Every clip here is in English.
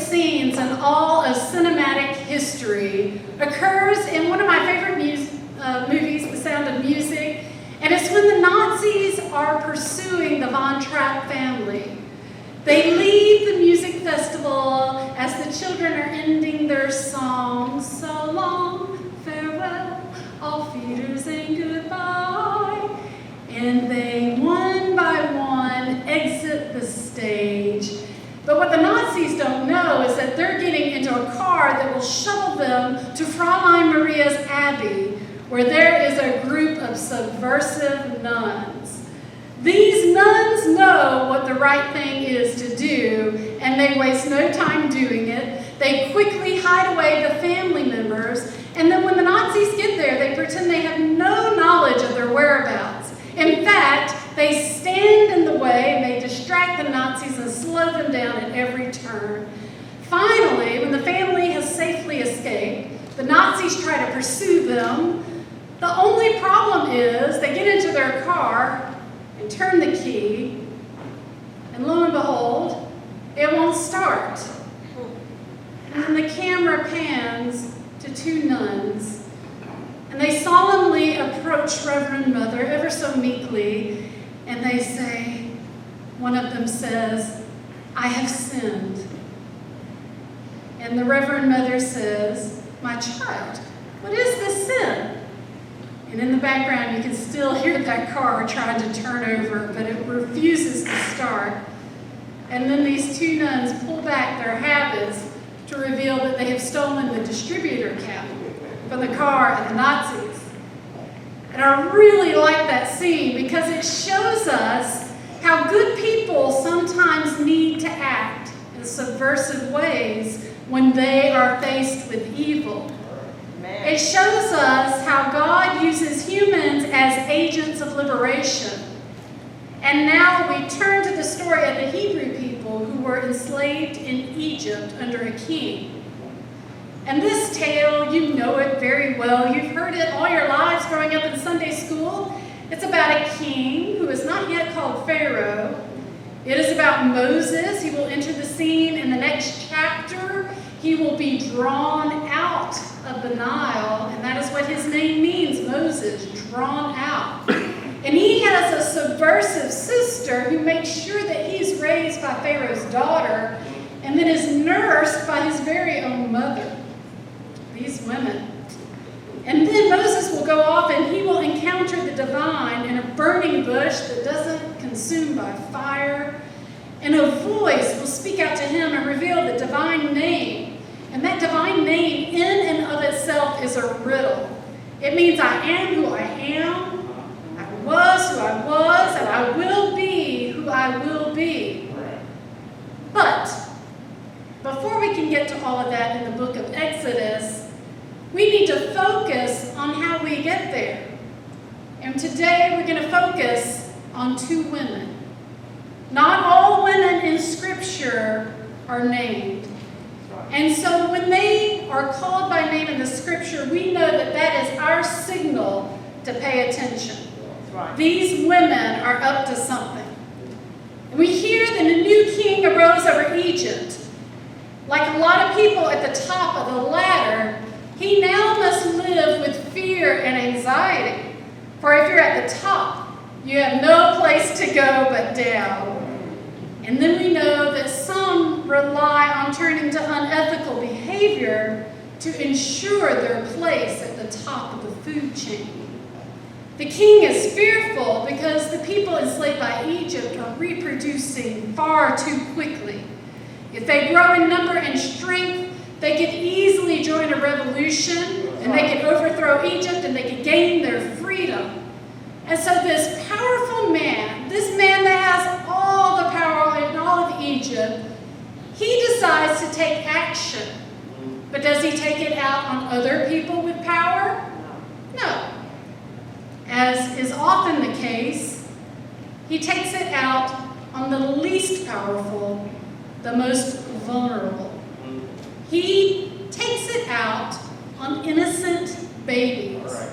scenes in all of cinematic history occurs in one of my favorite movies, The Sound of Music, and it's when the Nazis are pursuing the Von Trapp family. They leave the music festival as the children are ending their song, so long, farewell, auf Wiedersehen, goodbye, and they one by one exit the stage. But what the Nazis don't know is that they're getting into a car that will shuttle them to Fräulein Maria's Abbey, where there is a group of subversive nuns. These nuns know what the right thing is to do, and they waste no time doing it. They quickly hide away the family members, and then when the Nazis get there, they pretend they have no knowledge of their whereabouts. In fact, they stand in the way, and they distract the Nazis and slow them down at every turn. Finally, when the family has safely escaped, the Nazis try to pursue them. The only problem is they get into their car and turn the key, and lo and behold, it won't start. And then the camera pans to two nuns, and they solemnly approach Reverend Mother ever so meekly, and they say, one of them says, "I have sinned." And the Reverend Mother says, "My child, what is this sin?" And in the background, you can still hear that car trying to turn over, but it refuses to start. And then these two nuns pull back their habits to reveal that they have stolen the distributor cap from the car of the Nazis. And I really like that scene because it shows us how good people sometimes need to act in subversive ways when they are faced with evil. It shows us how God uses humans as agents of liberation. And now we turn to the story of the Hebrew people who were enslaved in Egypt under a king. And this tale, you know it very well. You've heard it all your lives growing up in Sunday school. It's about a king who is not yet called Pharaoh. It is about Moses. He will enter the scene in the next chapter. He will be drawn out of the Nile, and that is what his name means, Moses, drawn out. And he has a subversive sister who makes sure that he's raised by Pharaoh's daughter and then is nursed by his very own mother. These women. And then Moses will go off and he will encounter the divine in a burning bush that doesn't consume by fire. And a voice will speak out to him and reveal the divine name. And that divine name in and of itself is a riddle. It means I am who I am, I was who I was, and I will be who I will be. But before we can get to all of that in the book of Exodus, we need to focus on how we get there. And today we're going to focus on two women. Not all women in Scripture are named. And so when they are called by name in the Scripture, we know that that is our signal to pay attention. Right. These women are up to something. And we hear that a new king arose over Egypt. Like a lot of people at the top of the ladder, he now must live with fear and anxiety. For if you're at the top, you have no place to go but down. And then we know that some rely on turning to unethical behavior to ensure their place at the top of the food chain. The king is fearful because the people enslaved by Egypt are reproducing far too quickly. If they grow in number and strength, they could easily join a revolution, and they could overthrow Egypt, and they could gain their freedom. And so this powerful man, this man that has all the power in all of Egypt, he decides to take action. But does he take it out on other people with power? No. As is often the case, he takes it out on the least powerful, the most vulnerable. He takes it out on innocent babies.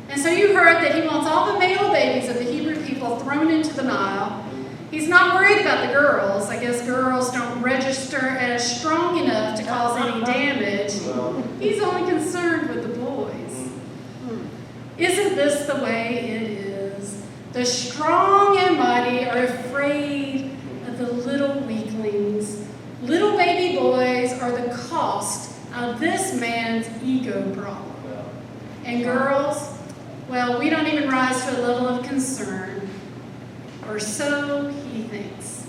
And so you heard that he wants all the male babies of the Hebrew people thrown into the Nile. He's not worried about the girls. I guess girls don't register as strong enough to cause any damage. He's only concerned with the boys. Isn't this the way it is? The strong and mighty are afraid of the little weaklings. Little baby boys are the cost of this man's ego problem. And girls, well, we don't even rise to a level of concern, or so he thinks.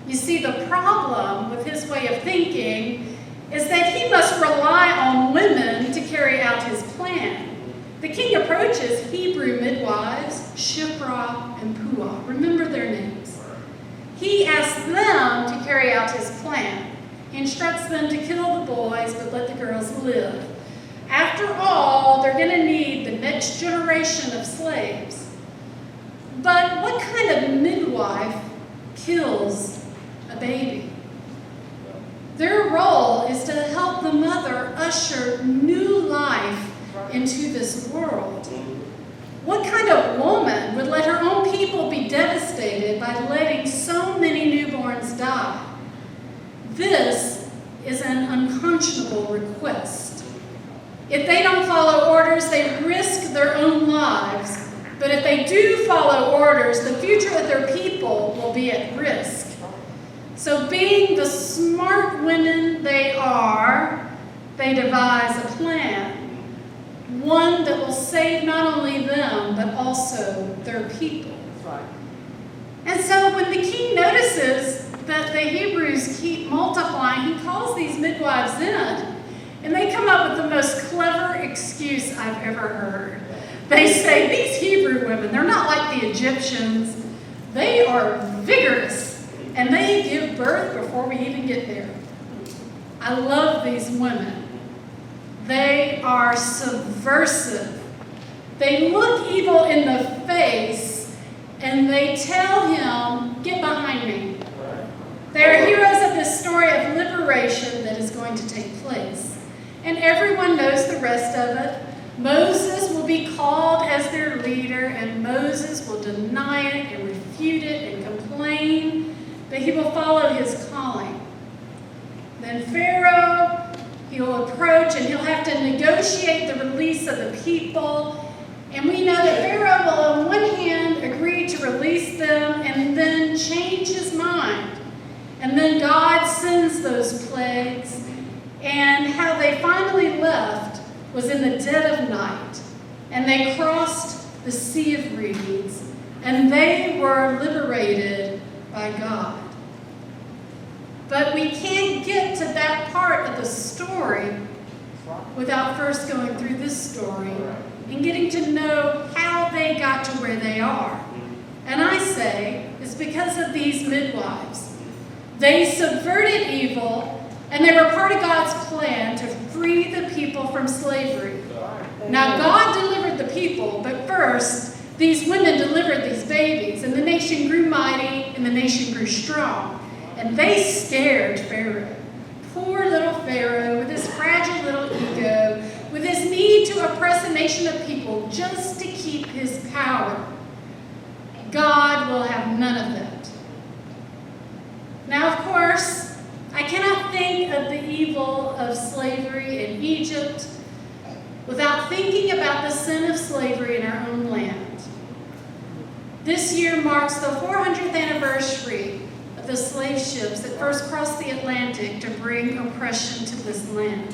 You see, the problem with his way of thinking is that he must rely on women to carry out his plan. The king approaches Hebrew midwives, Shiphrah and Puah. Remember their names. He asks them to carry out his plan. He instructs them to kill the boys, but let the girls live. After all, they're going to need the next generation of slaves. But what kind of midwife kills a baby? Their role is to help the mother usher new life into this world. What kind of woman would let her own people be devastated by letting so many newborns die? This is an unconscionable request. If they don't follow orders, they risk their own lives. But if they do follow orders, the future of their people will be at risk. So being the smart women they are, they devise a plan. One that will save not only them, but also their people. And so when the king notices that the Hebrews keep multiplying, he calls these midwives in. And they come up with the most clever excuse I've ever heard. They say, these Hebrew women, they're not like the Egyptians. They are vigorous, and they give birth before we even get there. I love these women. They are subversive. They look evil in the face, and they tell him, get behind me. They are heroes of this story of liberation that is going to take place. And everyone knows the rest of it. Moses will be called as their leader, and Moses will deny it and refute it and complain, but he will follow his calling. Then Pharaoh, he'll approach and he'll have to negotiate the release of the people. And we know that Pharaoh will on one hand agree to release them and then change his mind. And then God sends those plagues. And how they finally left was in the dead of night. And they crossed the Sea of Reeds. And they were liberated by God. But we can't get to that part of the story without first going through this story and getting to know how they got to where they are. And I say it's because of these midwives. They subverted evil, and they were part of God's plan to free the people from slavery. Now, God delivered the people, but first, these women delivered these babies, and the nation grew mighty, and the nation grew strong. And they scared Pharaoh. Poor little Pharaoh with his fragile little ego, with his need to oppress a nation of people just to keep his power. God will have none of that. Now, of course, I cannot think of the evil of slavery in Egypt without thinking about the sin of slavery in our own land. This year marks the 400th anniversary of the slave ships that first crossed the Atlantic to bring oppression to this land.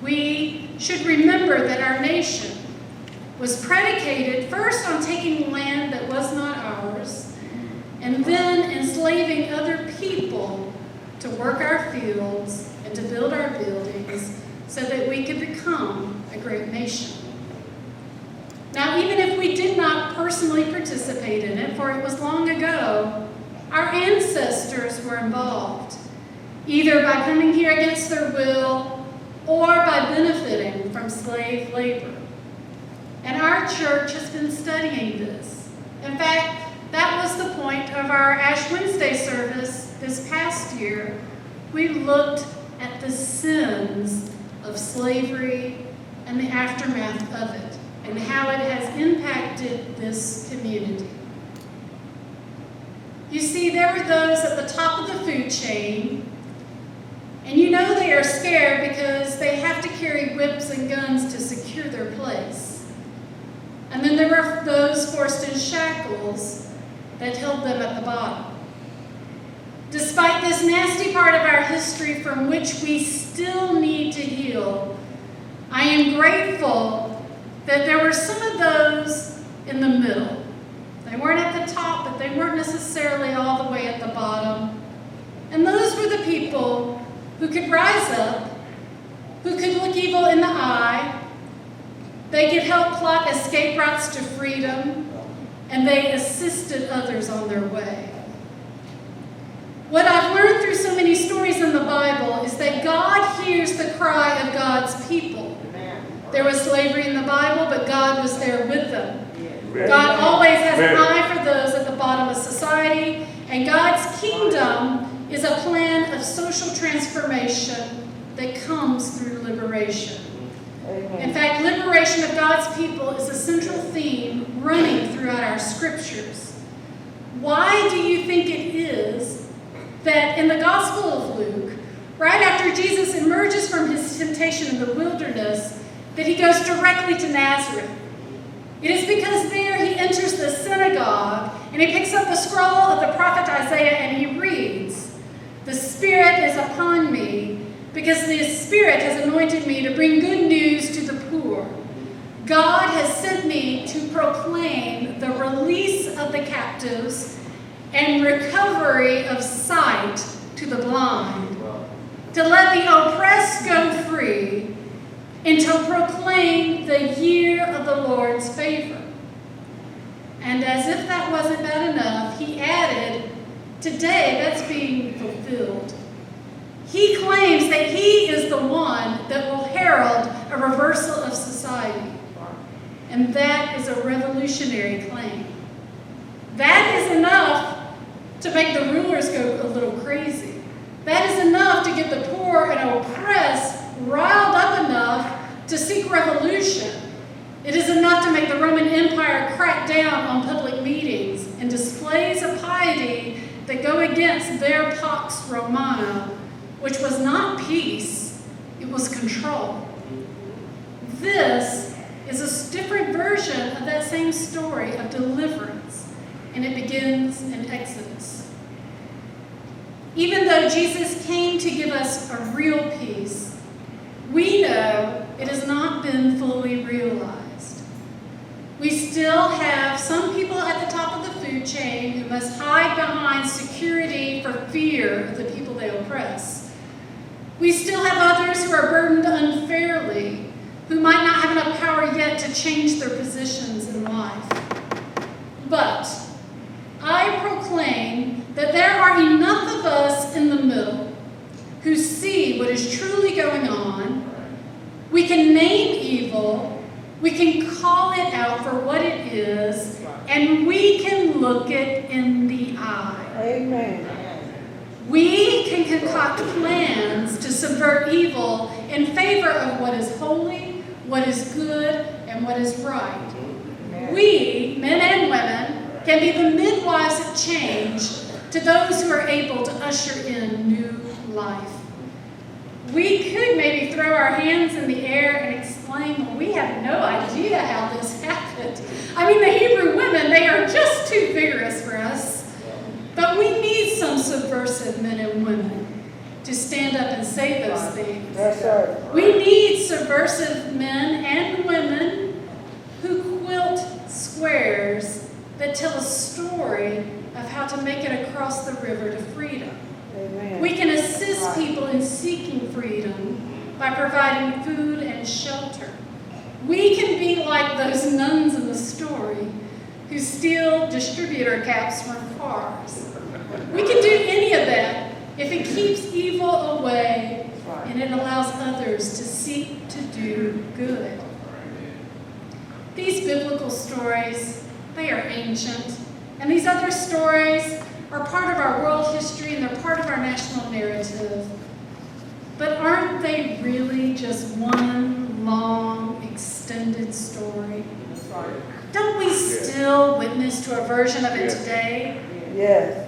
We should remember that our nation was predicated first on taking land that was not ours, and then enslaving other people to work our fields and to build our buildings so that we could become a great nation. Now, even if we did not personally participate in it, for it was long ago, our ancestors were involved, either by coming here against their will or by benefiting from slave labor. And our church has been studying this. In fact, that was the point of our Ash Wednesday service this past year. We looked at the sins of slavery and the aftermath of it, and how it has impacted this community. for those at the top of the food chain. And you know they are scared because they have to carry whips and guns to secure their place. And then there were those forced in shackles that held them at the bottom. Despite this nasty part of our history from which we still need to heal, I am grateful that there were some of those in the middle. They weren't at the top, but they weren't necessarily all the way at the bottom. And those were the people who could rise up, who could look evil in the eye. They could help plot escape routes to freedom, and they assisted others on their way. What I've learned through so many stories in the Bible is that God hears the cry of God's people. There was slavery in the Bible, but God was there with them. God always has an eye for those at the bottom of society, and God's kingdom is a plan of social transformation that comes through liberation. In fact, liberation of God's people is a central theme running throughout our scriptures. Why do you think it is that in the Gospel of Luke, right after Jesus emerges from his temptation in the wilderness, that he goes directly to Nazareth? It is because there he enters the synagogue and he picks up the scroll of the prophet Isaiah and he reads, "The Spirit is upon me, because the Spirit has anointed me to bring good news to the poor. God has sent me to proclaim the release of the captives and recovery of sight to the blind, to let the oppressed go free, and to proclaim the year of the Lord's favor." And as if that wasn't bad enough, he added, today that's being fulfilled. He claims that he is the one that will herald a reversal of society. And that is a revolutionary claim. That is enough to make the rulers go a little crazy. That is enough to get the poor and oppressed riled up enough to seek revolution. It is enough to make the Roman Empire crack down on public meetings and displays of piety that go against their Pax Romana, which was not peace, it was control. This is a different version of that same story of deliverance, and it begins in Exodus. Even though Jesus came to give us a real peace, we know it has not been fully realized. We still have some people at the top of the food chain who must hide behind security for fear of the people they oppress. We still have others who are burdened unfairly, who might not have enough power yet to change their positions in life. But I proclaim that there are enough of us in the middle who see what is truly going on. We can name evil, we can call it out for what it is, and we can look it in the eye. Amen. We can concoct plans to subvert evil in favor of what is holy, what is good, and what is right. We, men and women, can be the midwives of change to those who are able to usher in new life. We could maybe throw our hands in the air and exclaim, well, we have no idea how this happened. I mean, the Hebrew women, they are just too vigorous for us. But we need some subversive men and women to stand up and say those things. That's right. We need subversive men and women who quilt squares that tell a story of how to make it across the river to freedom. Amen. We can assist people in seeking freedom by providing food and shelter. We can be like those nuns in the story who steal distributor caps from cars. We can do any of that if it keeps evil away and it allows others to seek to do good. These biblical stories, they are ancient, and these other stories are part of our world history and they're part of our national narrative. But aren't they really just one long, extended story? Don't we still witness to a version of it today? Yes.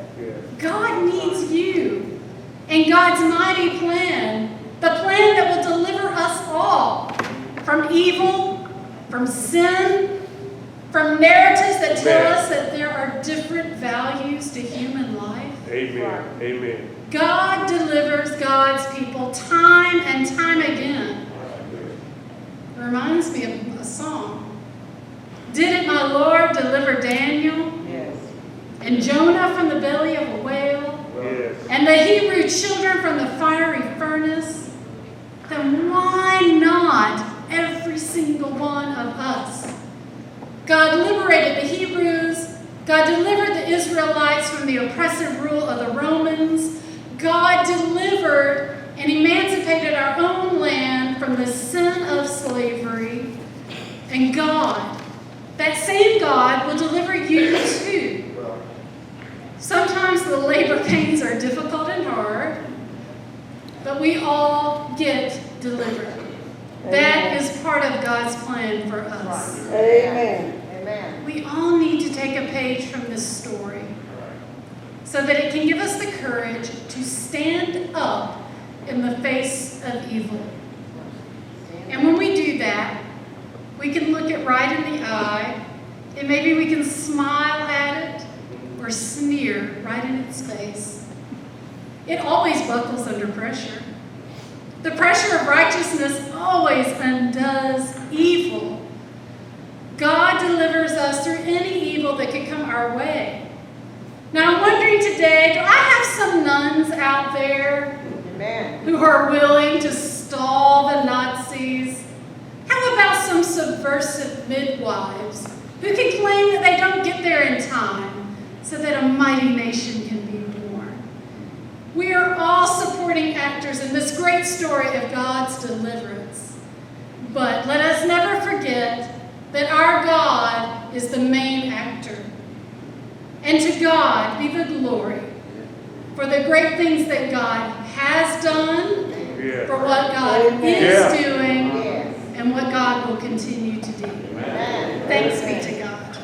God needs you. And God's mighty plan, the plan that will deliver us all from evil, from sin, from narratives that tell us that there are different values to human life. Amen. Amen. God delivers God's people time and time again. It reminds me of a song. Didn't my Lord deliver Daniel? Yes. And Jonah from the belly of a whale? Yes. And the Hebrew children from the fiery furnace? Then why not every single one of us? God liberated the Hebrews. God delivered the Israelites from the oppressive rule of the Romans. God delivered and emancipated our own land from the sin of slavery. And God, that same God, will deliver you too. Sometimes the labor pains are difficult and hard, but we all get delivered. That is part of God's plan for us. Amen. Amen. We all need to take a page from this story so that it can give us the courage to stand up in the face of evil. And when we do that, we can look it right in the eye, and maybe we can smile at it or sneer right in its face. It always buckles under pressure. The pressure of righteousness always undoes evil. God delivers us through any evil that could come our way. Now I'm wondering today, do I have some nuns out there Amen. who are willing to stall the Nazis? How about some subversive midwives who can claim that they don't get there in time so that a mighty nation can be born? We are all supporting actors in this great story of God's deliverance. But let us never forget that our God is the main actor. And to God be the glory for the great things that God has done, for what God is doing, Yes. and what God will continue to do. Amen. Thanks be to God.